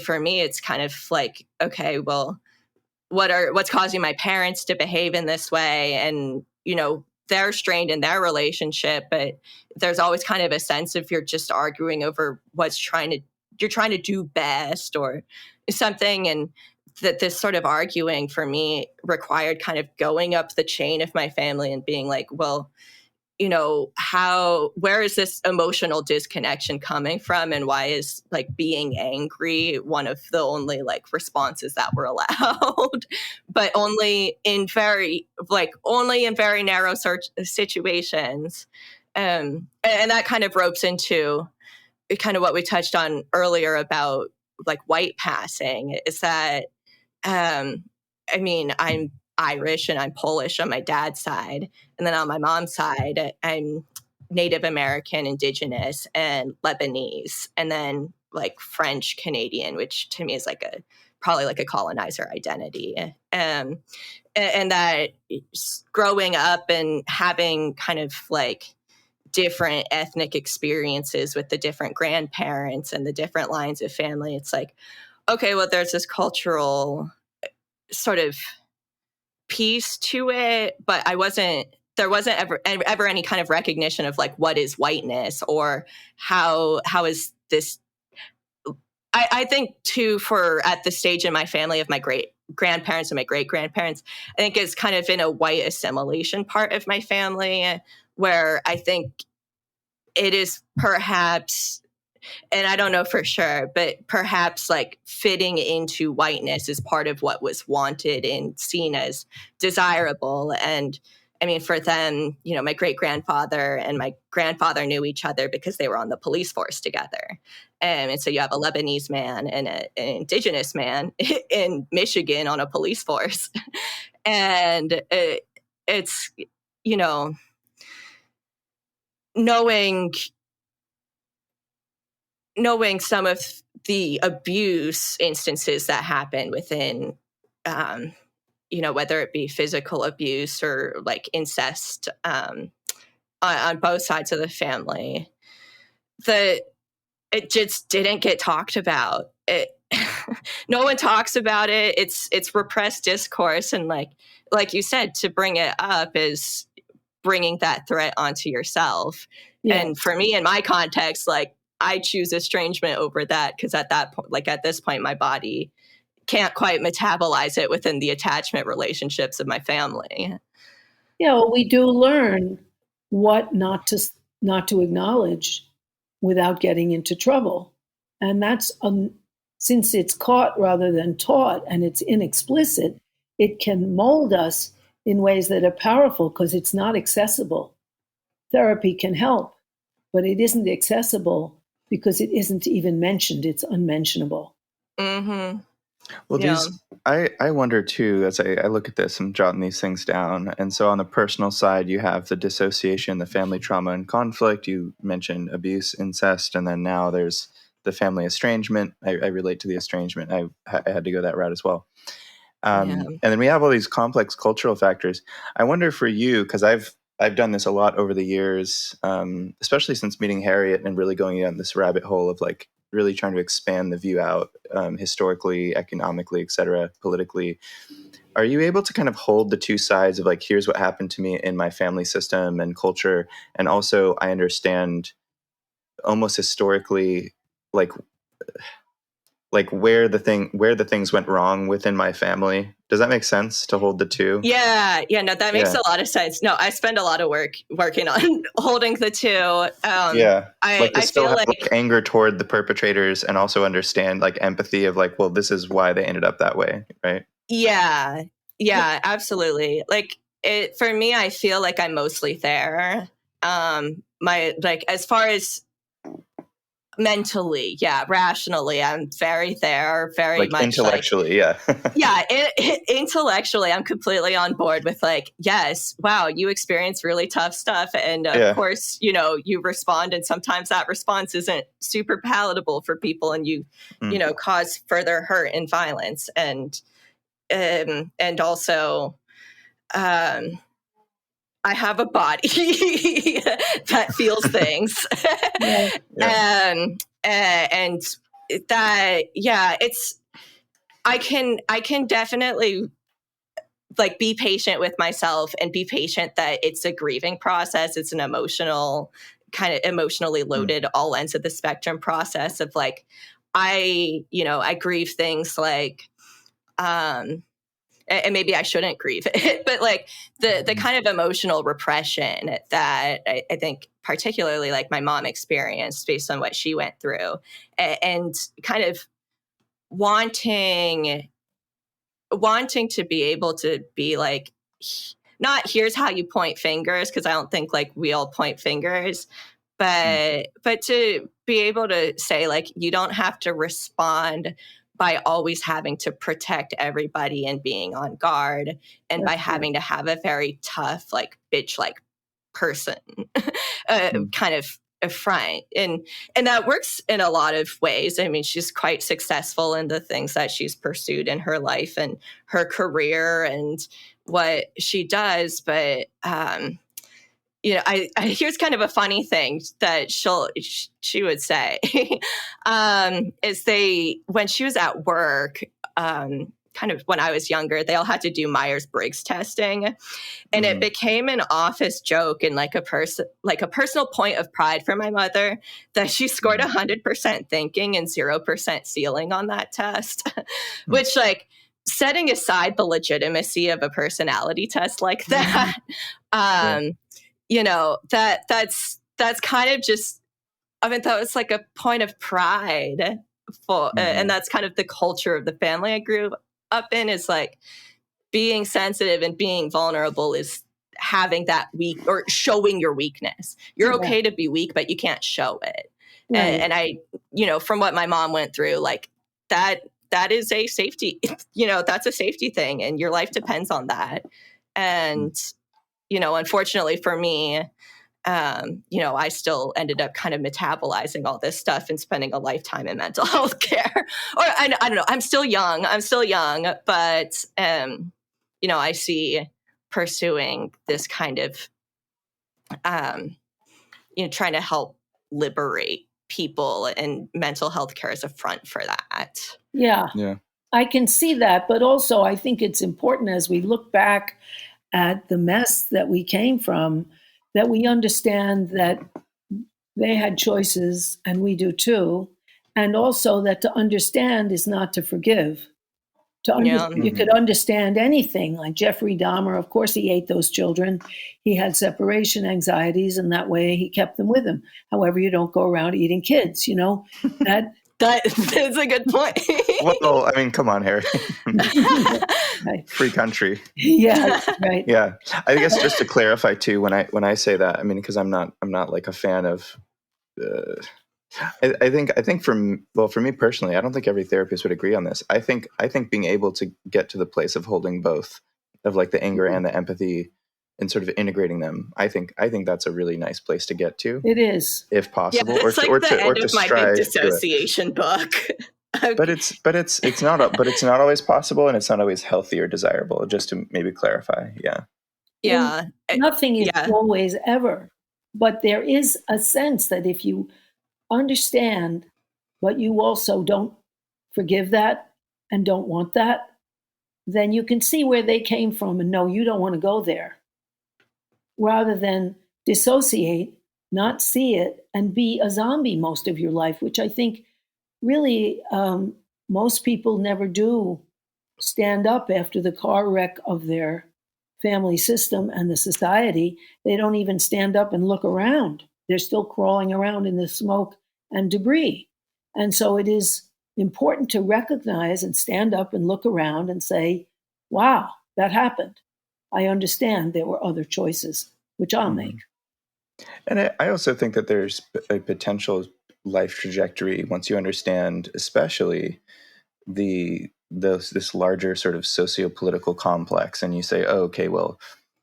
for me, it's kind of like, okay, well, what's causing my parents to behave in this way? And they're strained in their relationship, but there's always kind of a sense of you're just arguing over you're trying to do best or something. And that this sort of arguing for me required kind of going up the chain of my family and being like, well, where is this emotional disconnection coming from, and why is like being angry one of the only like responses that we're allowed, but only in very narrow situations. And that kind of ropes into kind of what we touched on earlier about like white passing, is that I mean, I'm Irish and I'm Polish on my dad's side. And then on my mom's side, I'm Native American, Indigenous, and Lebanese. And then like French Canadian, which to me is like probably like a colonizer identity. And that growing up and having kind of like different ethnic experiences with the different grandparents and the different lines of family, it's like, okay, well, there's this cultural sort of piece to it, but there wasn't ever any kind of recognition of like, what is whiteness, or how is this. I think too, for at the stage in my family of my great grandparents and my great grandparents, I think it's kind of in a white assimilation part of my family, where I think it is perhaps, and I don't know for sure, but perhaps like fitting into whiteness is part of what was wanted and seen as desirable. And I mean, for them, my great grandfather and my grandfather knew each other because they were on the police force together. And so you have a Lebanese man and an Indigenous man in Michigan on a police force. And it's, knowing some of the abuse instances that happen within, whether it be physical abuse or like incest, on both sides of the family, it just didn't get talked about. No one talks about it. It's repressed discourse, and like you said, to bring it up is bringing that threat onto yourself. Yeah. And for me, in my context, like, I choose estrangement over that, because at this point, my body can't quite metabolize it within the attachment relationships of my family. Yeah, well, we do learn what not to acknowledge without getting into trouble. And that's, since it's caught rather than taught, and it's inexplicit, it can mold us in ways that are powerful because it's not accessible. Therapy can help, but it isn't accessible because it isn't even mentioned. It's unmentionable. Mm-hmm. Well, yeah. I wonder too, as I look at this, I'm jotting these things down. And so on the personal side, you have the dissociation, the family trauma and conflict. You mentioned abuse, incest, and then now there's the family estrangement. I relate to the estrangement. I had to go that route as well. And then we have all these complex cultural factors. I wonder for you, because I've done this a lot over the years, especially since meeting Harriet and really going down this rabbit hole of like really trying to expand the view out, historically, economically, et cetera, politically. Are you able to kind of hold the two sides of like, here's what happened to me in my family system and culture, and also I understand almost historically, like where the things went wrong within my family? Does that make sense to hold the two? Yeah, no, that makes a lot of sense. No, I spend a lot of work working on holding the two. I still feel have like anger toward the perpetrators and also understand like empathy of like, well, this is why they ended up that way, right? Yeah, absolutely. Like for me, I feel like I'm mostly there. As far as mentally, rationally, I'm very there, very like much intellectually, intellectually, I'm completely on board with like, yes, wow, you experience really tough stuff, and of course, you respond, and sometimes that response isn't super palatable for people, and you cause further hurt and violence, and also, I have a body that feels things. And that, I can definitely like be patient with myself and be patient that it's a grieving process. It's an emotionally loaded all ends of the spectrum process of like, I grieve things like, and maybe I shouldn't grieve it, but like the kind of emotional repression that I think particularly like my mom experienced based on what she went through, and kind of wanting to be able to be like, not here's how you point fingers, because I don't think like we all point fingers, but to be able to say like, you don't have to respond by always having to protect everybody and being on guard, and by having to have a very tough, like bitch like person kind of a front, and that works in a lot of ways. I mean, she's quite successful in the things that she's pursued in her life and her career and what she does, but you know, I here's kind of a funny thing that she would say is when she was at work, kind of when I was younger, they all had to do Myers-Briggs testing, and it became an office joke and like a personal point of pride for my mother that she scored 100% thinking and 0% feeling on that test, which, like, setting aside the legitimacy of a personality test like that, you know, that's kind of just, I mean, that was like a point of pride for, and that's kind of the culture of the family I grew up in, is like being sensitive and being vulnerable is having that weak or showing your weakness. You're okay to be weak, but you can't show it. And I, you know, from what my mom went through, like that is a safety, you know, that's a safety thing, and your life depends on that. And, you know, unfortunately for me, you know, I still ended up kind of metabolizing all this stuff and spending a lifetime in mental health care. Or I don't know, I'm still young, but, you know, I see pursuing this kind of, you know, trying to help liberate people, and mental health care is a front for that. Yeah. I can see that. But also, I think it's important as we look back at the mess that we came from, that we understand that they had choices and we do too. And also that to understand is not to forgive. You could understand anything, like Jeffrey Dahmer. Of course, he ate those children. He had separation anxieties, and that way he kept them with him. However, you don't go around eating kids, you know. That's a good point. Well, I mean, come on, Harry. Free country. Yeah, right. Yeah, I guess just to clarify too, when I say that, I mean, because I'm not like a fan of. I think for me personally, I don't think every therapist would agree on this. I think being able to get to the place of holding both, of like the anger and the empathy, and sort of integrating them, I think that's a really nice place to get to. It is, if possible, it's like the end of my big dissociation book. But it's not always possible, and it's not always healthy or desirable. Just to maybe clarify, and nothing is always ever, but there is a sense that if you understand, but you also don't forgive that and don't want that, then you can see where they came from and know you don't want to go there, rather than dissociate, not see it, and be a zombie most of your life, which I think really most people never do stand up after the car wreck of their family system and the society. They don't even stand up and look around. They're still crawling around in the smoke and debris. And so it is important to recognize and stand up and look around and say, wow, that happened. I understand there were other choices, which I'll make. And I also think that there's a potential life trajectory once you understand, especially this larger sort of socio-political complex, and you say, oh, okay, well,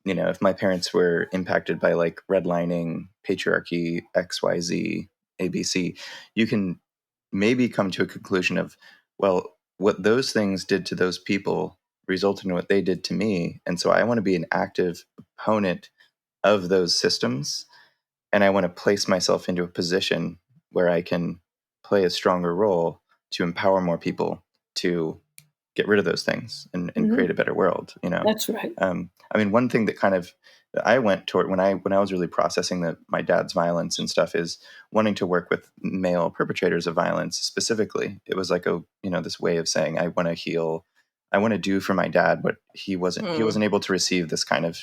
you know, if my parents were impacted by like redlining, patriarchy, XYZ, ABC, you can maybe come to a conclusion of, well, what those things did to those people resulted in what they did to me. And so I want to be an active opponent of those systems. And I want to place myself into a position where I can play a stronger role to empower more people to get rid of those things and create a better world. You know, that's right. I mean, one thing that kind of I went toward when I was really processing my dad's violence and stuff is wanting to work with male perpetrators of violence specifically. It was like this way of saying I want to heal want to do for my dad what he wasn't able to receive this kind of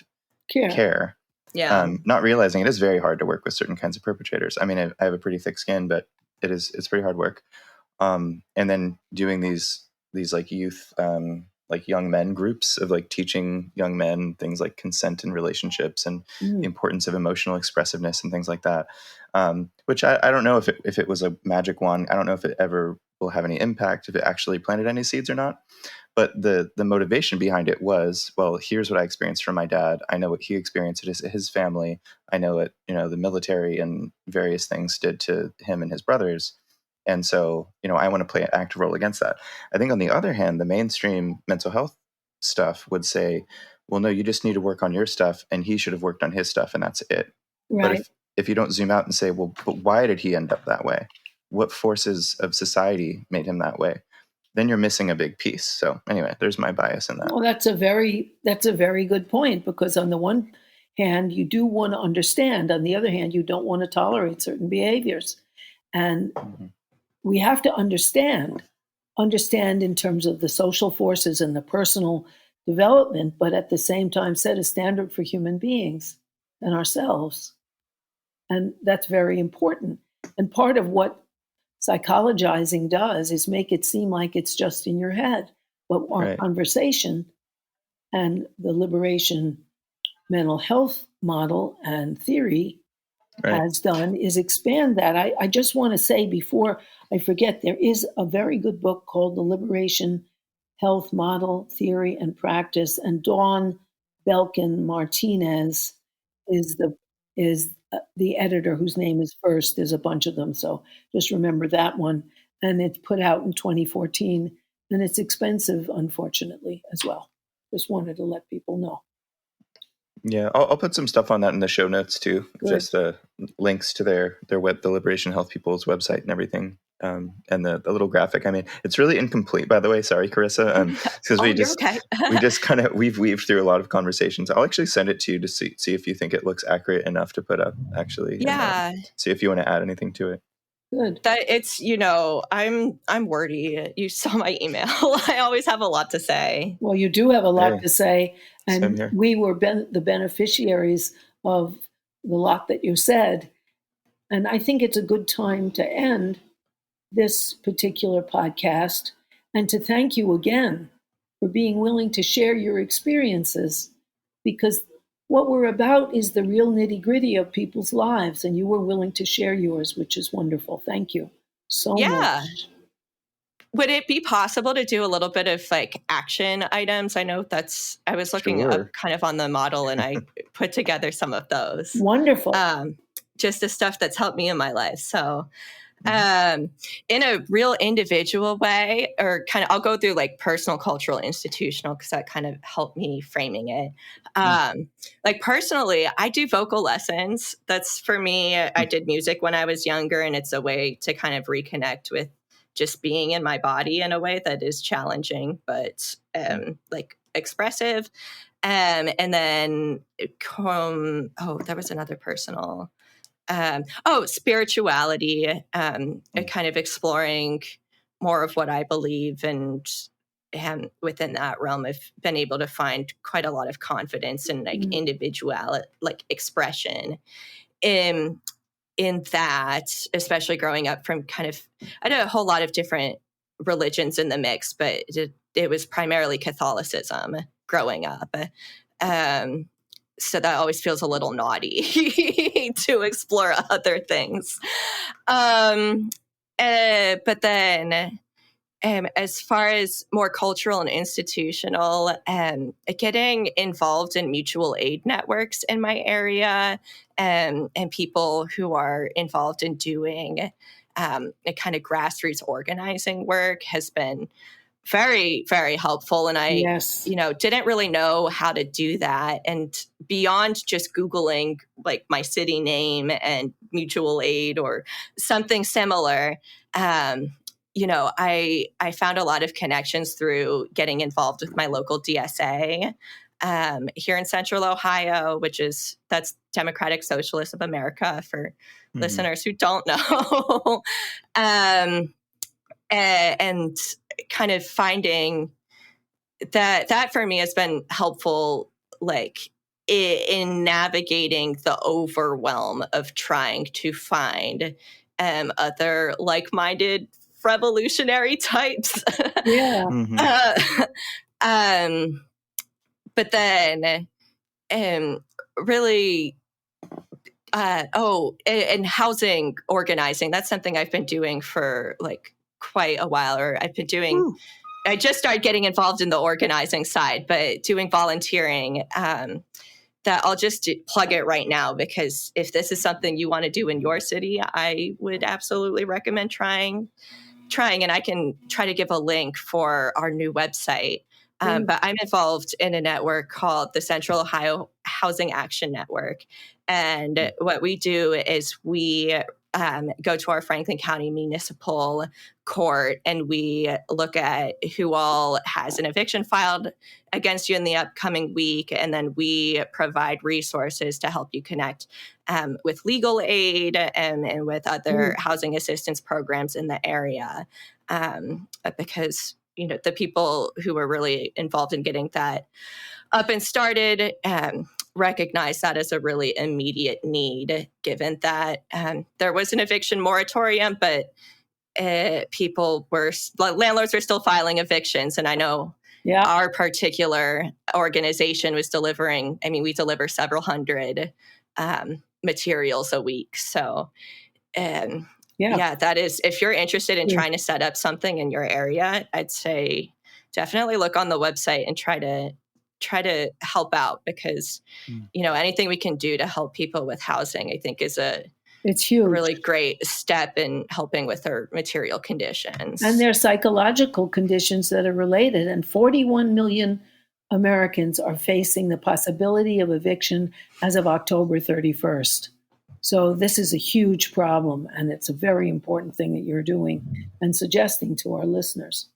care. Yeah. Not realizing it is very hard to work with certain kinds of perpetrators. I mean, I have a pretty thick skin, but it's pretty hard work. And then doing these like youth, like young men groups of like teaching young men things like consent in relationships and the importance of emotional expressiveness and things like that. Which I don't know if it was a magic wand. I don't know if it ever will have any impact, if it actually planted any seeds or not. But the motivation behind it was, well, here's what I experienced from my dad. I know what he experienced at his family. I know what, the military and various things did to him and his brothers. And so, I want to play an active role against that. I think on the other hand, the mainstream mental health stuff would say, well, no, you just need to work on your stuff and he should have worked on his stuff and that's it. Right. But if you don't zoom out and say, well, but why did he end up that way? What forces of society made him that way? Then you're missing a big piece. So anyway, there's my bias in that. Well, that's a very good point, because on the one hand, you do want to understand. On the other hand, you don't want to tolerate certain behaviors. And we have to understand in terms of the social forces and the personal development, but at the same time, set a standard for human beings and ourselves. And that's very important. And part of what psychologizing does is make it seem like it's just in your head. But our conversation and the liberation mental health model and theory has done is expand that. I just want to say before I forget, there is a very good book called The Liberation Health Model, Theory and Practice, and Dawn Belkin Martinez is the editor, whose name is first. There's a bunch of them, so just remember that one. And it's put out in 2014, and it's expensive, unfortunately, as well. Just wanted to let people know. Yeah, I'll put some stuff on that in the show notes too. Good. Just links to their web, the Liberation Health People's website and everything, and the little graphic. I mean, it's really incomplete, by the way. Sorry, Carissa, because we just kind of we've weaved through a lot of conversations. I'll actually send it to you to see if you think it looks accurate enough to put up. Actually, Yeah. and, see if you want to add anything to it. Good. That it's, I'm wordy. You saw my email. I always have a lot to say. Well, you do have a lot to say. Same And here. we were the beneficiaries of the lot that you said. And I think it's a good time to end this particular podcast and to thank you again for being willing to share your experiences, because what we're about is the real nitty-gritty of people's lives, and you were willing to share yours, which is wonderful. Thank you so much. Would it be possible to do a little bit of like action items? I know I was looking up kind of on the model and I put together some of those. Wonderful. Just the stuff that's helped me in my life. So in a real individual way, or kind of, I'll go through like personal, cultural, institutional, because that kind of helped me framing it. Like personally, I do vocal lessons. That's for me. I did music when I was younger, and it's a way to kind of reconnect with just being in my body in a way that is challenging, but like expressive. And then, there was another personal, spirituality, kind of exploring more of what I believe, and within that realm, I've been able to find quite a lot of confidence and like individuality, like expression in that, especially growing up from kind of, I had a whole lot of different religions in the mix, but it was primarily Catholicism growing up. So that always feels a little naughty to explore other things. But then as far as more cultural and institutional, getting involved in mutual aid networks in my area, and people who are involved in doing a kind of grassroots organizing work has been very, very helpful. And I, didn't really know how to do that. And beyond just Googling like my city name and mutual aid or something similar, I found a lot of connections through getting involved with my local DSA here in Central Ohio, that's Democratic Socialists of America for listeners who don't know. And kind of finding that for me has been helpful, like in navigating the overwhelm of trying to find other like-minded revolutionary types. Yeah. Mhm. Um, but then really and housing organizing, that's something I've been doing for like quite a while, or I've been doing Ooh. I just started getting involved in the organizing side, but doing volunteering. That I'll just plug it right now, because if this is something you want to do in your city, I would absolutely recommend trying. And I can try to give a link for our new website. But I'm involved in a network called the Central Ohio Housing Action Network. And what we do is we go to our Franklin County Municipal Court and we look at who all has an eviction filed against you in the upcoming week. And then we provide resources to help you connect with legal aid and with other housing assistance programs in the area. Because the people who were really involved in getting that up and started recognize that as a really immediate need, given that there was an eviction moratorium, but landlords are still filing evictions. And I know our particular organization was delivering, we deliver several hundred materials a week. So that is, if you're interested in trying to set up something in your area, I'd say definitely look on the website and try to help out, because anything we can do to help people with housing, I think it's huge. Really great step in helping with their material conditions and their psychological conditions that are related. And 41 million Americans are facing the possibility of eviction as of October 31st. So this is a huge problem, and it's a very important thing that you're doing and suggesting to our listeners.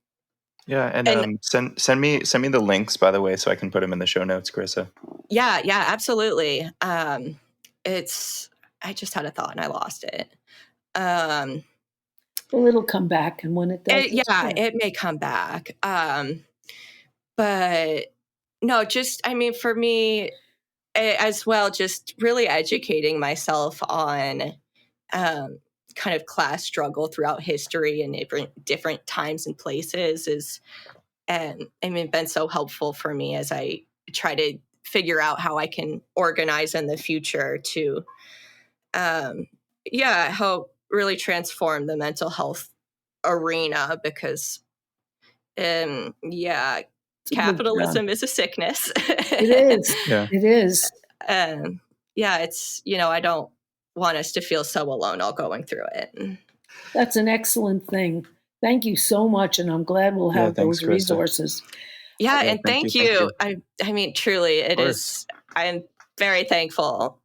Yeah, and send me the links, by the way, so I can put them in the show notes, Carissa. Yeah, absolutely. I just had a thought and I lost it. Well, it'll come back, and when it does, it may come back. But no, just for me as well, just really educating myself on kind of class struggle throughout history and different times and places is been so helpful for me as I try to figure out how I can organize in the future to help really transform the mental health arena, because capitalism is a sickness. It is. Yeah. It is. It's, I don't want us to feel so alone all going through it. That's an excellent thing. Thank you so much, and I'm glad we'll have those resources. Yeah, and thank you. Truly, it is. I'm very thankful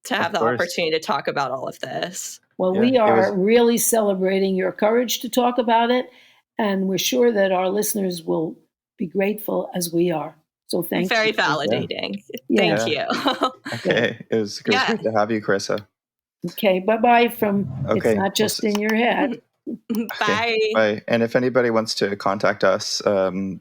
to have the opportunity to talk about all of this. Well, we are really celebrating your courage to talk about it, and we're sure that our listeners will be grateful as we are. So thank you. Very validating. Yeah. Thank you. Okay, it was great to have you, Carissa. Okay, bye-bye from It's Not Just in Your Head. Bye. Bye. And if anybody wants to contact us,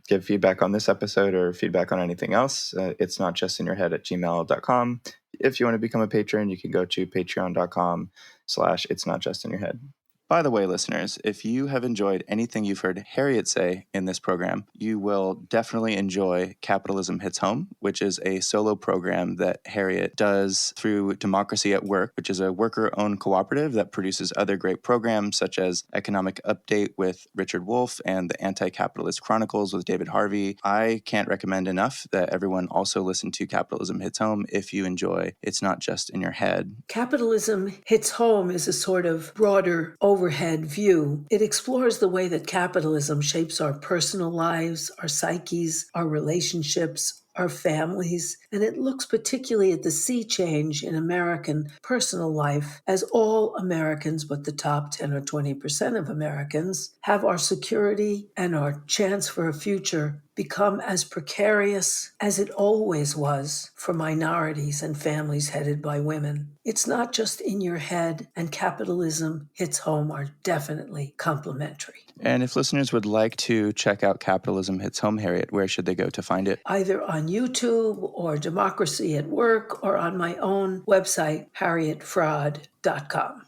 give feedback on this episode or feedback on anything else, it's not just in your head at gmail.com. If you want to become a patron, you can go to patreon.com/it's not just in your head. By the way, listeners, if you have enjoyed anything you've heard Harriet say in this program, you will definitely enjoy Capitalism Hits Home, which is a solo program that Harriet does through Democracy at Work, which is a worker-owned cooperative that produces other great programs such as Economic Update with Richard Wolff and the Anti-Capitalist Chronicles with David Harvey. I can't recommend enough that everyone also listen to Capitalism Hits Home if you enjoy It's Not Just in Your Head. Capitalism Hits Home is a sort of broader overhead view. It explores the way that capitalism shapes our personal lives, our psyches, our relationships, our families, and it looks particularly at the sea change in American personal life, as all Americans, but the top 10 or 20% of Americans, have our security and our chance for a future become as precarious as it always was for minorities and families headed by women. It's not just in your head, and Capitalism Hits Home are definitely complementary. And if listeners would like to check out Capitalism Hits Home, Harriet, where should they go to find it? Either on YouTube or Democracy at Work or on my own website, harrietfraud.com.